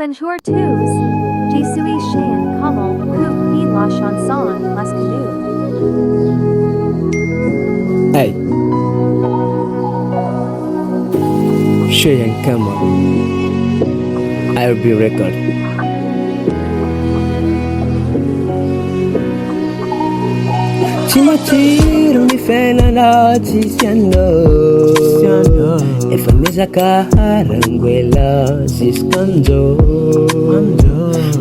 Bonjour tous. Je suis Cheyenne Kamal, pour vi la chanson Les Canoes. Hey, Cheyenne Kamal, IRB Record. Chimachiro ni fena na tisiano Efameza kaharangwela siskanjo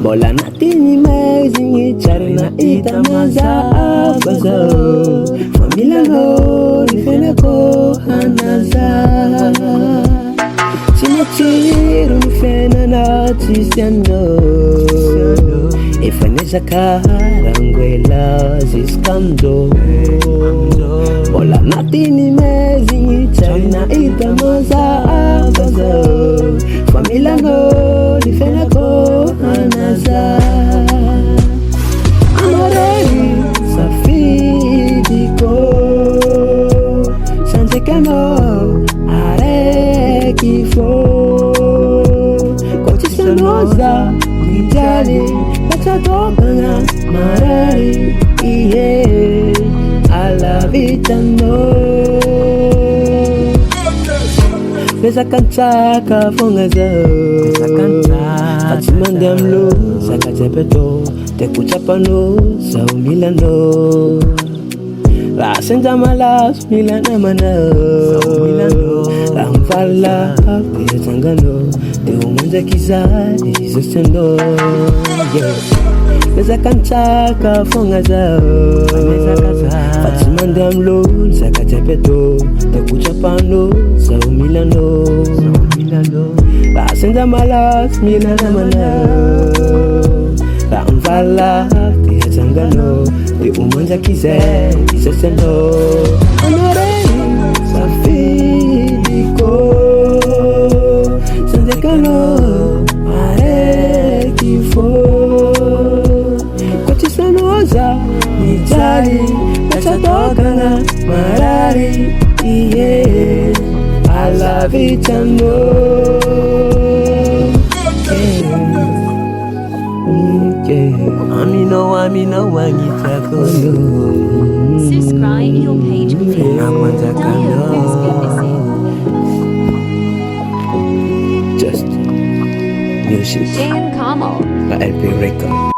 Bola natini mezi ngichari na itamaza abazo Familia no ni fena ko hanaza Chimachiro ni fena na tisiano Efameza kaharangwela siskanjo Bola natini mezi China itamaza abazo Familia no difena ko anaza Amorei safidiko Sansekano are kifo Kochi sanoza Nijali Natatoka marari Iye Alavitano Pesa kantaka fongaza Fatimanda mlo Saka jepeto Teku chapano Sao milano Rasenza malas Milana mana Ramfala Pia tangano Te umanja kizari Sostendo Pesa kantaka fongaza Fatimanda mlo Saka jepeto Teku chapano Sao milano Rasenza malas Milana mana Ramfala Pia tangano Te umanja kizari Sostendo Safidiko Sanzekano Are kifo Kochi sanoza Nijali Nachatoka na marari Iye Alavitano Amino wangitakono Subscribe your page for Just music Cheyenne Kamal. by LP Record.